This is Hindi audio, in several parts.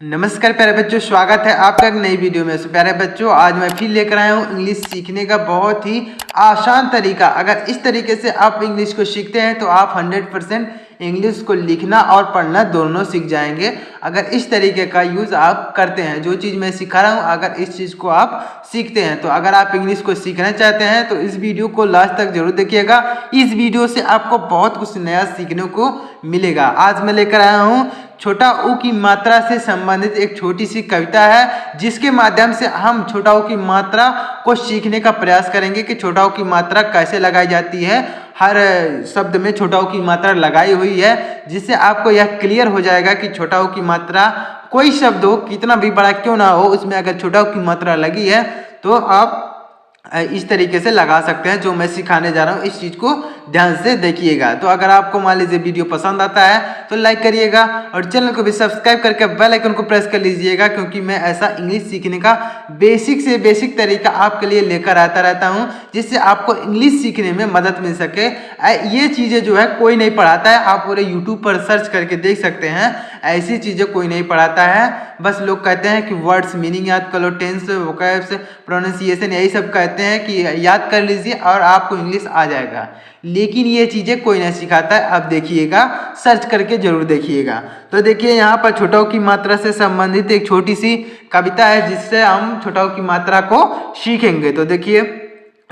नमस्कार प्यारे बच्चों, स्वागत है आपका एक नई वीडियो में। प्यारे बच्चों, आज मैं फिर लेकर आया हूँ इंग्लिश सीखने का बहुत ही आसान तरीका। अगर इस तरीके से आप इंग्लिश को सीखते हैं तो आप 100% इंग्लिश को लिखना और पढ़ना दोनों सीख जाएंगे। अगर इस तरीके का यूज़ आप करते हैं, जो चीज़ मैं सिखा रहा हूँ, अगर इस चीज़ को आप सीखते हैं तो अगर आप इंग्लिश को सीखना चाहते हैं तो इस वीडियो को लास्ट तक जरूर देखिएगा। इस वीडियो से आपको बहुत कुछ नया सीखने को मिलेगा। आज मैं लेकर आया हूँ छोटा ऊ की मात्रा से संबंधित एक छोटी सी कविता है, जिसके माध्यम से हम छोटा ऊ की मात्रा को सीखने का प्रयास करेंगे कि छोटा ऊ की मात्रा कैसे लगाई जाती है। हर शब्द में छोटा ऊ की मात्रा लगाई हुई है, जिससे आपको यह क्लियर हो जाएगा कि छोटा ऊ की मात्रा, कोई शब्द हो कितना भी बड़ा क्यों ना हो, उसमें अगर छोटा ऊ की मात्रा लगी है तो आप इस तरीके से लगा सकते हैं। जो मैं सिखाने जा रहा हूँ इस चीज़ को ध्यान से देखिएगा। तो अगर आपको मान लीजिए वीडियो पसंद आता है तो लाइक करिएगा और चैनल को भी सब्सक्राइब करके बेल आइकन को प्रेस कर लीजिएगा, क्योंकि मैं ऐसा इंग्लिश सीखने का बेसिक से बेसिक तरीका आपके लिए लेकर आता रहता हूँ, जिससे आपको इंग्लिश सीखने में मदद मिल सके। ये चीज़ें जो है कोई नहीं पढ़ाता है, आप पूरे यूट्यूब पर सर्च करके देख सकते हैं। ऐसी चीज़ें कोई नहीं पढ़ाता है, बस लोग कहते हैं कि वर्ड्स मीनिंग याद कर लो, टेंस, वोकैब्स, प्रोनाउंसिएशन, यही सब कहते हैं कि याद कर लीजिए और आपको इंग्लिश आ जाएगा। लेकिन ये चीज़ें कोई नहीं सिखाता है। अब देखिएगा, सर्च करके जरूर देखिएगा। तो देखिए, यहाँ पर छोटा ऊ की मात्रा से संबंधित एक छोटी सी कविता है, जिससे हम छोटा ऊ की मात्रा को सीखेंगे। तो देखिए,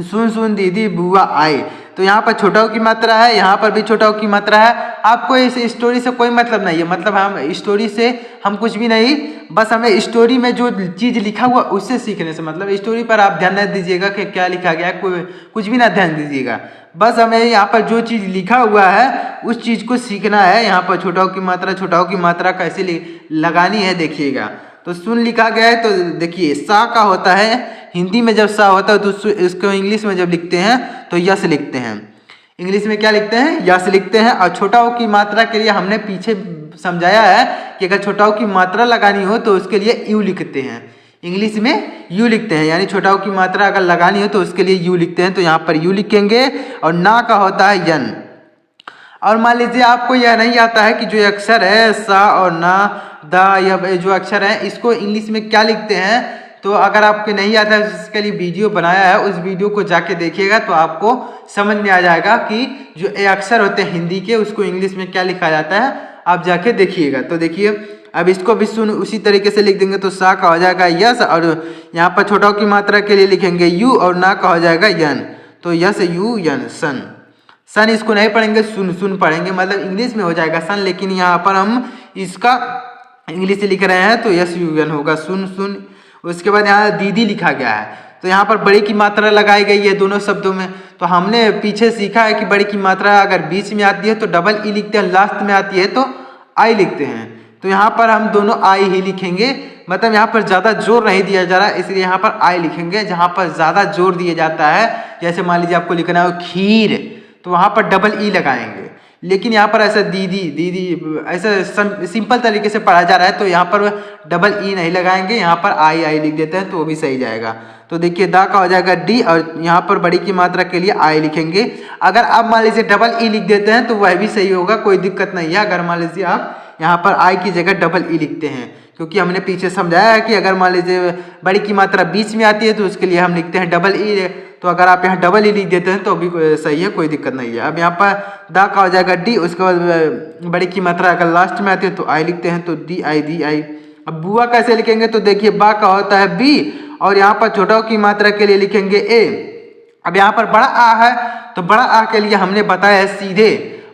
सुन सुन दीदी बुआ आए। तो यहाँ पर छोटा ऊ की मात्रा है, यहाँ पर भी छोटा ऊ की मात्रा है। आपको इस स्टोरी से कोई मतलब नहीं है, मतलब हम स्टोरी से हम कुछ भी नहीं, बस हमें स्टोरी में जो चीज़ लिखा हुआ उससे सीखने से मतलब। स्टोरी पर आप ध्यान न दीजिएगा कि क्या लिखा गया है, कोई कुछ भी ना ध्यान दीजिएगा। बस हमें यहाँ पर जो चीज़ लिखा हुआ है उस चीज़ को सीखना है। यहाँ पर छोटा ऊ की मात्रा, छोटा ऊ की मात्रा कैसे लगानी है देखिएगा। तो सुन लिखा गया है, तो देखिए सा का होता है हिंदी में, जब सा होता है तो इसको इंग्लिश में जब लिखते हैं तो यस लिखते हैं। इंग्लिश में क्या लिखते हैं? यस लिखते हैं। और छोटा ऊ की मात्रा के लिए हमने पीछे समझाया है कि अगर छोटा ऊ की मात्रा लगानी हो तो उसके लिए यू लिखते हैं। इंग्लिश में यू लिखते हैं, यानी छोटा ऊ की मात्रा अगर लगानी हो तो उसके लिए यू लिखते हैं। तो यहाँ पर यू लिखेंगे। और ना का होता है यन। और मान लीजिए आपको यह नहीं आता है कि जो अक्षर है सा और ना, दा, या जो अक्षर है इसको इंग्लिश में क्या लिखते हैं। तो अगर आपको नहीं आता है, इसके लिए वीडियो बनाया है, उस वीडियो को जाके देखिएगा तो आपको समझ में आ जाएगा कि जो ए अक्षर होते हैं हिंदी के, उसको इंग्लिश में क्या लिखा जाता है। आप जाके देखिएगा। तो देखिए, अब इसको भी सुन उसी तरीके से लिख देंगे तो सा का हो जाएगा यस, और यहाँ पर छोटा की मात्रा के लिए लिखेंगे यू, और ना का हो जाएगा यन। तो यस यू यन सन। सन इसको नहीं पढ़ेंगे, सुन सुन पढ़ेंगे, मतलब इंग्लिश में हो जाएगा सन, लेकिन यहाँ पर हम इसका इंग्लिश से लिख रहे हैं तो यस यू यन होगा सुन सुन। उसके बाद यहाँ दीदी लिखा गया है, तो यहाँ पर बड़ी की मात्रा लगाई गई है दोनों शब्दों में। तो हमने पीछे सीखा है कि बड़ी की मात्रा अगर बीच में आती है तो डबल ई लिखते हैं, लास्ट में आती है तो आई लिखते हैं। तो यहाँ पर हम दोनों आई ही लिखेंगे, मतलब यहाँ पर ज़्यादा जोर नहीं दिया जा रहा है, इसलिए यहाँ पर आई लिखेंगे। जहाँ पर ज़्यादा जोर दिया जाता है, जैसे मान लीजिए आपको लिखना है खीर, तो वहाँ पर डबल ई लगाएंगे। लेकिन यहाँ पर ऐसा दीदी दीदी ऐसा सिंपल तरीके से पढ़ा जा रहा है, तो यहाँ पर डबल ई नहीं लगाएंगे, यहाँ पर आई आई लिख देते हैं तो वो भी सही जाएगा। तो देखिए, दा का हो जाएगा डी, और यहाँ पर बड़ी की मात्रा के लिए आई लिखेंगे। अगर आप मान लीजिए डबल ई लिख देते हैं तो वह भी सही होगा, कोई दिक्कत नहीं है। अगर मान लीजिए आप यहाँ पर आई की जगह डबल ई लिखते हैं, क्योंकि हमने पीछे समझाया है कि अगर मान लीजिए बड़ी की मात्रा बीच में आती है तो उसके लिए हम लिखते हैं डबल ई। तो अगर आप यहाँ डबल ई लिख देते हैं तो भी सही है, कोई दिक्कत नहीं है। अब यहाँ पर दा का हो जाएगा डी, उसके बाद बड़ी की मात्रा अगर लास्ट में आती है तो आई लिखते हैं, तो डी आई दी आई। अब बुआ कैसे लिखेंगे? तो देखिए, बा का होता है बी, और यहाँ पर छोटा की मात्रा के लिए लिखेंगे ए। अब यहाँ पर बड़ा आ है, तो बड़ा आ के लिए हमने बताया है सीधे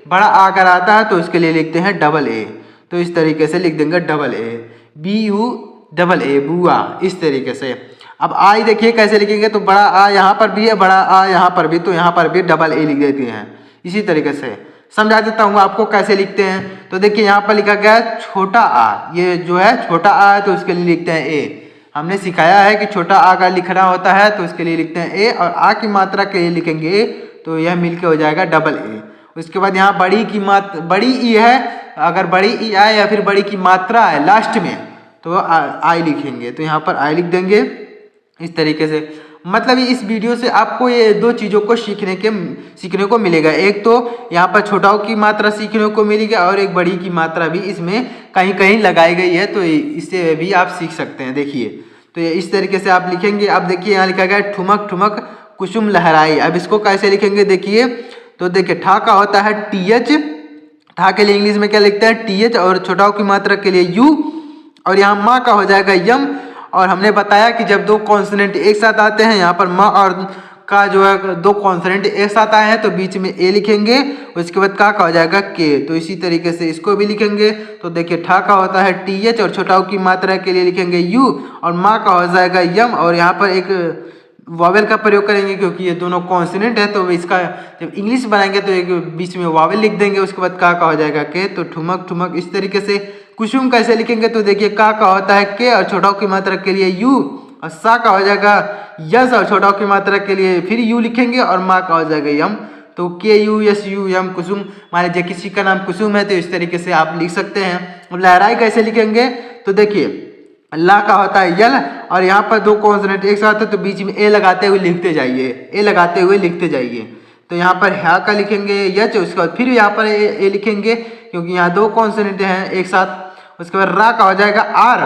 बड़ा आ अगर आता है तो उसके लिए लिखते हैं डबल ए। तो इस तरीके से लिख देंगे double A, B U double A, बुआ, इस तरीके से। अब आई देखिए कैसे लिखेंगे, तो बड़ा आ यहाँ पर भी है, बड़ा आ यहाँ पर भी, तो यहाँ पर भी डबल ए लिख देते हैं। इसी तरीके से समझा देता हूँ आपको कैसे लिखते हैं। तो देखिए, यहाँ पर लिखा गया है छोटा आ, ये जो है छोटा आ है तो उसके लिए लिखते हैं ए। हमने सिखाया है कि छोटा आ का लिखना होता है तो उसके लिए लिखते हैं ए, और आ की मात्रा के लिए लिखेंगे ए, तो यह मिलके हो जाएगा डबल ए। उसके बाद यहाँ बड़ी की मात्रा, बड़ी ई है, अगर बड़ी ई आए या फिर बड़ी की मात्रा है लास्ट में तो आई लिखेंगे, तो यहाँ पर आई लिख देंगे इस तरीके से। मतलब इस वीडियो से आपको ये दो चीज़ों को सीखने को मिलेगा। एक तो यहाँ पर छोटाओं की मात्रा सीखने को मिलेगी और एक बड़ी की मात्रा भी इसमें कहीं कहीं लगाई गई है, तो इससे भी आप सीख सकते हैं। देखिए तो ये इस तरीके से आप लिखेंगे। अब देखिए यहाँ लिखा गया है ठुमक ठुमक कुसुम लहराई। अब इसको कैसे लिखेंगे देखिए, तो देखिए ठा का होता है TH, ठा के लिए इंग्लिश में क्या लिखते हैं TH, और छोटाओं की मात्रा के लिए U, और यहाँ माँ का हो जाएगा यम। और हमने बताया कि जब दो कॉन्सोनेंट एक साथ आते हैं, यहाँ पर माँ और का जो है दो कॉन्सोनेंट एक साथ आए हैं तो बीच में ए लिखेंगे, उसके बाद का हो जाएगा के। तो इसी तरीके से इसको भी लिखेंगे। तो देखिए ठा का होता है TH और छोटाओं की मात्रा के लिए लिखेंगे U, और माँ का हो जाएगा यम, और यहाँ पर एक वावेल का प्रयोग करेंगे क्योंकि ये दोनों कॉन्सोनेंट है, तो इसका जब इंग्लिश बनाएंगे तो एक बीच में वावेल लिख देंगे, उसके बाद का हो जाएगा के। तो ठुमक ठुमक इस तरीके से। कुसुम कैसे लिखेंगे, तो देखिए का होता है के और छोटाओं की मात्रा के लिए यू, और सा का हो जाएगा यस और छोटाओं की मात्रा के लिए फिर यू लिखेंगे, और माँ का हो जाएगा यम। तो KUSUM कुसुम। मान लीजिए किसी का नाम कुसुम है तो इस तरीके से आप लिख सकते हैं। लहराई कैसे लिखेंगे, तो देखिए ला का होता है यल, और यहाँ पर दो कॉन्सोनेंट एक साथ है तो बीच में ए लगाते हुए लिखते जाइए, ए लगाते हुए लिखते जाइए। तो यहाँ पर ह्या का लिखेंगे यच, उसके बाद फिर यहाँ पर ए लिखेंगे क्योंकि यहाँ दो कॉन्सोनेंट हैं एक साथ। उसके बाद रा का हो जाएगा आर,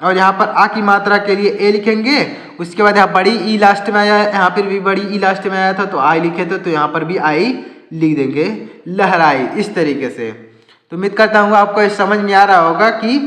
और यहाँ पर आ की मात्रा के लिए ए लिखेंगे। उसके बाद यहाँ बड़ी ई लास्ट में आया, यहाँ पर भी बड़ी ई लास्ट में आया था तो आई लिखे थे, तो यहाँ पर भी आई लिख देंगे, लहराई, इस तरीके से। तो उम्मीद करता हूँ आपको ये समझ में आ रहा होगा कि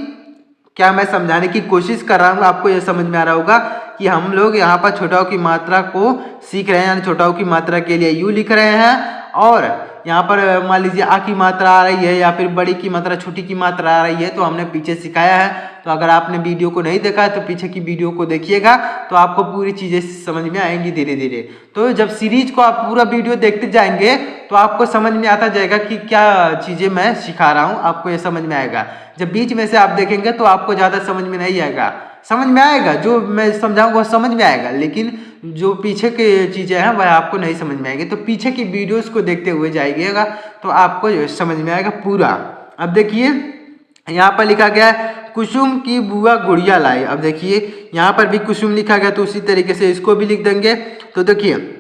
क्या मैं समझाने की कोशिश कर रहा हूँ, आपको ये समझ में आ रहा होगा कि हम लोग यहाँ पर छोटाओं की मात्रा को सीख रहे हैं, यानी छोटाओं की मात्रा के लिए यू लिख रहे हैं, और यहाँ पर मान लीजिए आ की मात्रा आ रही है या फिर बड़ी की मात्रा छोटी की मात्रा आ रही है, तो हमने पीछे सिखाया है। तो अगर आपने वीडियो को नहीं देखा है तो पीछे की वीडियो को देखिएगा, तो आपको पूरी चीज़ें समझ में आएंगी धीरे धीरे। तो जब सीरीज को आप पूरा वीडियो देखते जाएंगे तो आपको समझ में आता जाएगा कि क्या चीज़ें मैं सिखा रहा हूँ, आपको ये समझ में आएगा। जब बीच में से आप देखेंगे तो आपको ज़्यादा समझ में नहीं आएगा, समझ में आएगा जो मैं समझाऊंगा वो समझ में आएगा, लेकिन जो पीछे की चीज़ें हैं वह आपको नहीं समझ में आएगी। तो पीछे की वीडियोस को देखते हुए जाइएगा तो आपको समझ में आएगा पूरा। अब देखिए यहाँ पर लिखा गया है कुसुम की बुआ गुड़िया लाई। अब देखिए यहाँ पर भी कुसुम लिखा गया, तो उसी तरीके से इसको भी लिख देंगे। तो देखिए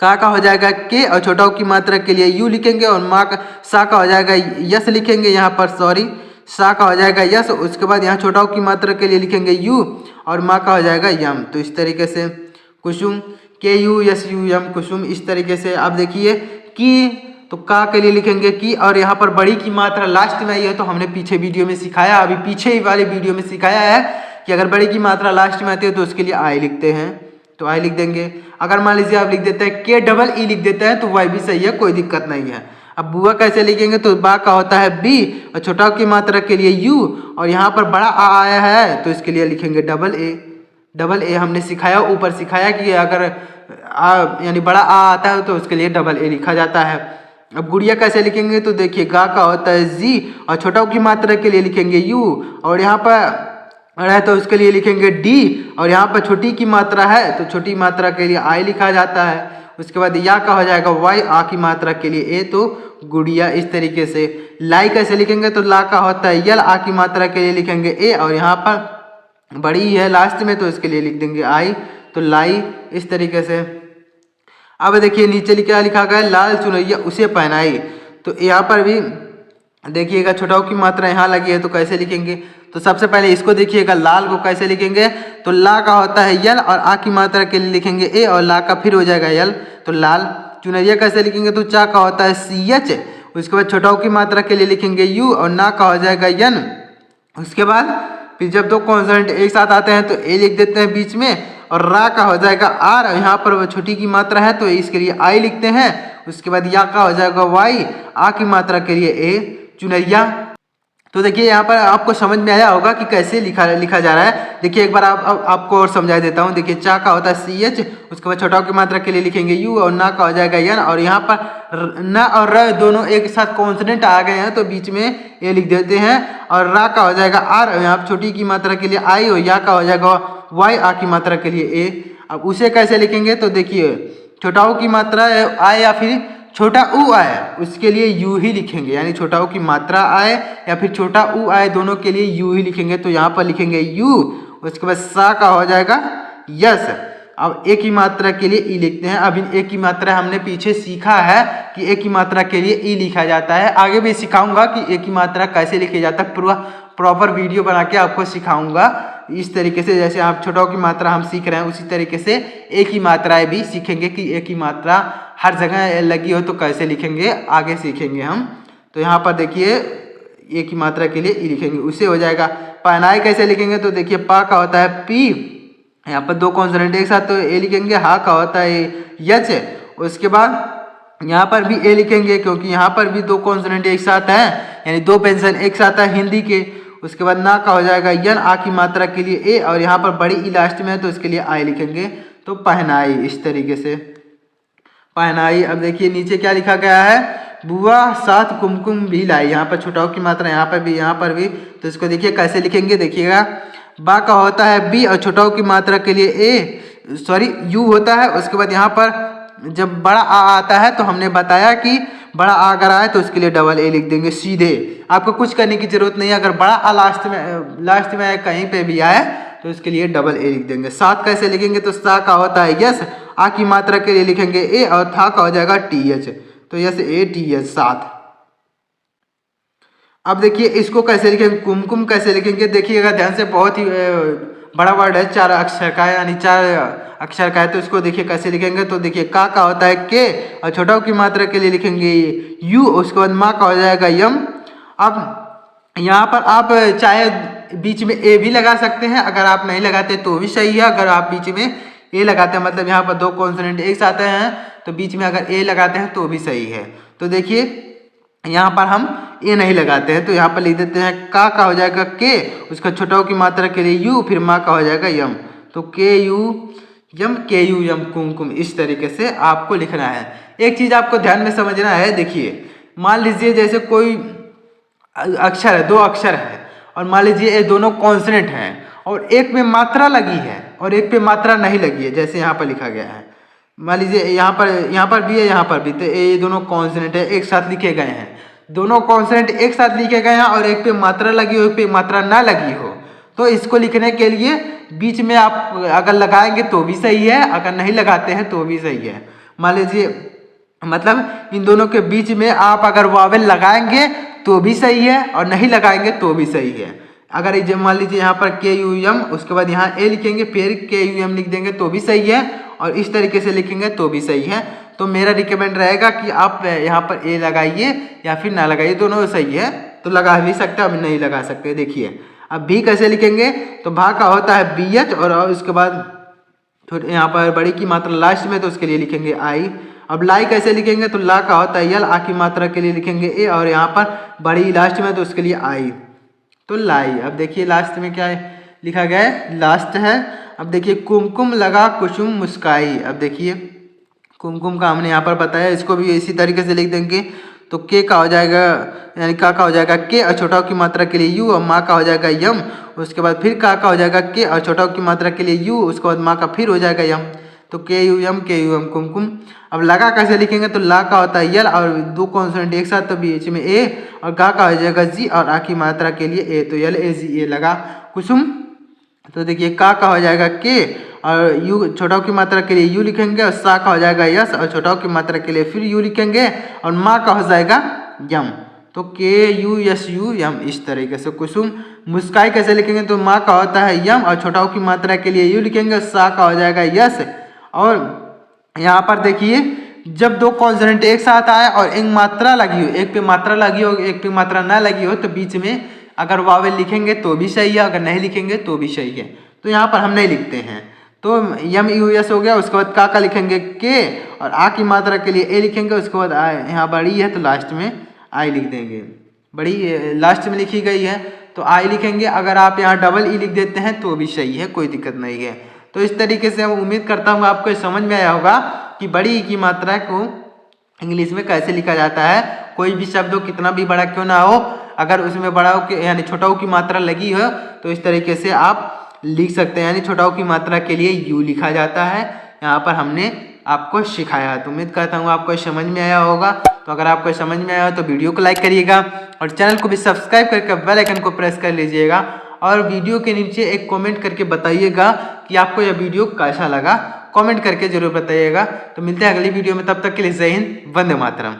का हो जाएगा के, और छोटाओं की मात्रा के लिए यू लिखेंगे, और माँ का सा का हो जाएगा यस लिखेंगे, यहाँ पर सॉरी सा का हो जाएगा यस। उसके बाद यहाँ छोटाओं की मात्रा के लिए लिखेंगे यू, और माँ का हो जाएगा यम। तो इस तरीके से कुसुम KUSUM कुसुम, इस तरीके से। अब देखिए की, तो का के लिए लिखेंगे की, और यहाँ पर बड़ी की मात्रा लास्ट में आई है, तो हमने पीछे वीडियो में सिखाया, अभी पीछे ही वाले वीडियो में सिखाया है कि अगर बड़ी की मात्रा लास्ट में आती है तो उसके लिए आई लिखते हैं, तो आई लिख देंगे। अगर मान लीजिए आप लिख देते हैं KEE लिख देते हैं तो वह भी सही है, कोई दिक्कत नहीं है। अब बुआ कैसे लिखेंगे, तो बा का होता है B, और छोटाओं की मात्रा के लिए U, और यहाँ पर बड़ा आ आया है तो इसके लिए लिखेंगे डबल ए हमने सिखाया, ऊपर सिखाया कि अगर यानी बड़ा आ आता है तो उसके लिए AA लिखा जाता है। अब गुड़िया कैसे लिखेंगे, तो देखिए गा का होता है G, और छोटाओं की मात्रा के लिए लिखेंगे U, और यहाँ पर है तो उसके लिए लिखेंगे D, और यहाँ पर छोटी की मात्रा है तो छोटी मात्रा के लिए I लिखा जाता है। उसके बाद या का हो जाएगा Y, आ की मात्रा के लिए A, तो गुड़िया, इस तरीके से। लाई कैसे लिखेंगे, तो ला का होता है यल, आ की मात्रा के लिए लिखेंगे A, और यहाँ पर बड़ी है लास्ट में तो इसके लिए लिख देंगे आई, तो लाई, इस तरीके से। अब देखिए नीचे क्या लिखा गया, लाल चुनरिया उसे पहनाई। तो यहाँ पर भी देखिएगा छोटाओं की मात्रा यहाँ लगी है तो कैसे लिखेंगे, तो सबसे पहले इसको देखिएगा, लाल को कैसे लिखेंगे, तो ला का होता है यल, और आ की मात्रा के लिए लिखेंगे ए, और ला का फिर हो जाएगा यल, तो लाल। चुनरिया कैसे लिखेंगे, तो चा का होता है CH, उसके बाद छोटाओं की मात्रा के लिए लिखेंगे यू, और ना का हो जाएगा यन। उसके बाद फिर जब दो कॉन्सोनेंट एक साथ आते हैं तो ए लिख देते हैं बीच में, और रा का हो जाएगा आर, यहाँ पर वो छोटी की मात्रा है तो इसके लिए आई लिखते हैं। उसके बाद या का हो जाएगा वाई, आ की मात्रा के लिए ए, चुनरिया। तो देखिए यहाँ पर आपको समझ में आया होगा कि कैसे लिखा जा रहा है। देखिए एक बार आपको और समझा देता हूँ। देखिए चा का होता है CH, उसके बाद छोटाओं की मात्रा के लिए लिखेंगे यू, और ना का हो जाएगा यन, और यहाँ पर न और र दोनों एक साथ कॉन्सोनेंट आ गए हैं तो बीच में ए लिख देते हैं, और रा का हो जाएगा आर, यहाँ पर छोटी की मात्रा के लिए आई, और या का हो जाएगा वाई, आ की मात्रा के लिए ए। अब उसे कैसे लिखेंगे, तो देखिए छोटाओं की मात्रा आए या फिर छोटा ऊ आए उसके लिए यू ही लिखेंगे, यानी छोटाओं की मात्रा आए या फिर छोटा ऊ आए दोनों के लिए यू ही लिखेंगे। तो यहाँ पर लिखेंगे यू, उसके बाद सा का हो जाएगा यस, अब ए की मात्रा के लिए ई लिखते हैं। अब ए की मात्रा हमने पीछे सीखा है कि ए की मात्रा के लिए ई लिखा जाता है। आगे भी सिखाऊंगा कि ए की मात्रा कैसे लिखी जाता है, पूरा प्रॉपर वीडियो बना के आपको सिखाऊंगा। इस तरीके से जैसे आप छोटों की मात्रा हम सीख रहे हैं, उसी तरीके से ए की मात्राएं भी सीखेंगे कि ए की मात्रा हर जगह लगी हो तो कैसे लिखेंगे, आगे सीखेंगे हम। तो यहाँ पर देखिए ए की मात्रा के लिए ई लिखेंगे, उससे हो जाएगा। पहनाई कैसे लिखेंगे, तो देखिए पा का होता है पी, यहाँ पर दो कॉन्सोनेंट एक साथ तो ए लिखेंगे। हा का होता है यच, उसके बाद यहाँ पर भी ए लिखेंगे क्योंकि यहाँ पर भी दो कॉन्सोनेंट एक साथ हैं, यानी दो पेंशन एक साथ है हिंदी के। उसके बाद ना का हो जाएगा यन, आ की मात्रा के लिए ए, और यहाँ पर बड़ी ई लास्ट में है तो इसके लिए आई लिखेंगे। तो पहनाई, इस तरीके से पहनाई। अब देखिए नीचे क्या लिखा गया है, बुआ साथ कुमकुम भी लाई। यहाँ पर छोटाओं की मात्रा यहाँ पर भी, यहाँ पर भी। तो इसको देखिए कैसे लिखेंगे, देखिएगा। बा का होता है बी और छोटाओं की मात्रा के लिए ए, सॉरी यू होता है। उसके बाद यहाँ पर जब बड़ा आ आता है तो हमने बताया कि बड़ा आ अगर आए तो उसके लिए डबल ए लिख देंगे सीधे। आपको कुछ करने की जरूरत नहीं है। अगर बड़ा आ लास्ट में कहीं पे भी आए तो इसके लिए डबल ए लिख देंगे। साथ कैसे लिखेंगे, तो सा का होता है यस, आ की मात्रा के लिए लिखेंगे ए, और था का हो जाएगा टी एच, तो यस ए टी एच, साथ। अब देखिए इसको कैसे लिखेंगे, कुमकुम कैसे लिखेंगे, देखिएगा ध्यान से। बहुत ही बड़ा वर्ड है, 4 अक्षर का है, यानी 4 अक्षर का है। तो इसको देखिए कैसे लिखेंगे, तो देखिए का होता है के, और छोटाओं की मात्रा के लिए लिखेंगे यू। उसके बाद माँ का हो जाएगा यम। अब यहाँ पर आप चाहे बीच में ए भी लगा सकते हैं, अगर आप नहीं लगाते तो भी सही है। अगर आप बीच में ए लगाते हैं, मतलब यहाँ पर दो कॉन्सोनेंट एक साथ हैं तो बीच में अगर ए लगाते हैं तो भी सही है। तो देखिए यहाँ पर हम ए नहीं लगाते हैं, तो यहाँ पर लिख देते हैं का हो जाएगा के, उसका छोटाओं की मात्रा के लिए यू, फिर माँ का हो जाएगा यम। तो के यू यम कुमकुम, इस तरीके से आपको लिखना है। एक चीज़ आपको ध्यान में समझना है, देखिए मान लीजिए जैसे कोई अक्षर है, 2 अक्षर है, और मान लीजिए ये दोनों कॉन्सोनेंट हैं और एक में मात्रा लगी है और एक पे मात्रा नहीं लगी है, जैसे यहाँ पर लिखा गया है। मान लीजिए यहाँ पर भी है, यहाँ पर भी, तो ये दोनों कॉन्सोनेंट है, एक साथ लिखे गए हैं। दोनों कॉन्सोनेंट एक साथ लिखे गए हैं और एक पे मात्रा लगी हो, एक पे मात्रा ना लगी हो, तो इसको लिखने के लिए बीच में आप अगर लगाएंगे तो भी सही है, अगर नहीं लगाते हैं तो भी सही है। मान लीजिए मतलब इन दोनों के बीच में आप अगर वावेल लगाएंगे तो भी सही है और नहीं लगाएंगे तो भी सही है। अगर मान लीजिए यहाँ पर के यू एम, उसके बाद यहाँ ए लिखेंगे, फिर के यू एम लिख देंगे तो भी सही है, और इस तरीके से लिखेंगे तो भी सही है। तो मेरा रिकमेंड रहेगा कि आप यहाँ पर ए लगाइए या फिर ना लगाइए, दोनों सही है। तो लगा भी सकते हैं, अब नहीं लगा सकते। देखिए अब भी कैसे लिखेंगे, तो भा का होता है बी एच, और उसके बाद यहाँ पर बड़ी की मात्रा लास्ट में, तो उसके लिए लिखेंगे आई। अब लाई कैसे लिखेंगे, तो ला का होता है यल, आ की मात्रा के लिए लिखेंगे ए, और यहाँ पर बड़ी लास्ट में, तो उसके लिए आई, तो लाई। अब देखिए लास्ट में क्या लिखा गया है, लास्ट है। अब देखिए कुमकुम लगा कुसुम मुस्काई। अब देखिए कुमकुम का हमने यहाँ पर बताया, इसको भी इसी तरीके से लिख देंगे। तो के का हो जाएगा, यानी का हो जाएगा के, और छोटाओं की मात्रा के लिए यू, और माँ का हो जाएगा यम। उसके बाद फिर का हो जाएगा के, और छोटाओं की मात्रा के लिए यू, उसके बाद माँ का फिर हो जाएगा यम। तो के यू एम कुमकुम। अब लगा कैसे लिखेंगे, तो ला का होता है यल, और दो कॉन्सोनेंट एक साथ, तो बीच में ए, और गा का हो जाएगा जी, और आ की मात्रा के लिए ए, तो यल ए जी ए लगा कुसुम। तो देखिए का हो जाएगा के, और यू छोटाओं की मात्रा के लिए यू लिखेंगे, और सा का हो जाएगा यस, और छोटाओं की मात्रा के लिए फिर यू लिखेंगे, और माँ का हो जाएगा यम। तो के यू एस यू यम, इस तरीके से कुसुम। मुस्काई कैसे लिखेंगे, तो माँ का होता है यम, और छोटाओं की मात्रा के लिए यू लिखेंगे, सा का हो जाएगा यस। और यहाँ पर देखिए जब दो कॉन्सोनेंट एक साथ आए और एक मात्रा लगी हो, एक पे मात्रा लगी हो, एक पे मात्रा ना लगी हो, तो बीच में अगर वावेल लिखेंगे तो भी सही है, अगर नहीं लिखेंगे तो भी सही है। तो यहाँ पर हम नहीं लिखते हैं, तो यम यू एस हो गया। उसके बाद का लिखेंगे के, और आ की मात्रा के लिए ए लिखेंगे, उसके बाद यहाँ बड़ी है तो लास्ट में आई लिख देंगे, बड़ी लास्ट में लिखी गई है तो आई लिखेंगे। अगर आप यहाँ डबल ई लिख देते हैं तो भी सही है, कोई दिक्कत नहीं है। तो इस तरीके से मैं उम्मीद करता हूँ आपको समझ में आया होगा कि बड़ी ई की मात्रा को इंग्लिश में कैसे लिखा जाता है। कोई भी शब्द हो, कितना भी बड़ा क्यों ना हो, अगर उसमें बड़ाओं की यानी छोटाओं की मात्रा लगी हो तो इस तरीके से आप लिख सकते हैं। यानी छोटाओं की मात्रा के लिए यू लिखा जाता है। यहाँ पर हमने आपको सिखाया। तो उम्मीद करता हूँ आपको समझ में आया होगा। तो अगर आपको समझ में आया हो तो वीडियो को लाइक करिएगा और चैनल को भी सब्सक्राइब करके बेल आइकन को प्रेस कर लीजिएगा, और वीडियो के नीचे एक कमेंट करके बताइएगा कि आपको यह वीडियो कैसा लगा। कमेंट करके जरूर बताइएगा। तो मिलते हैं अगली वीडियो में, तब तक के लिए जय हिंद, वंदे मातरम।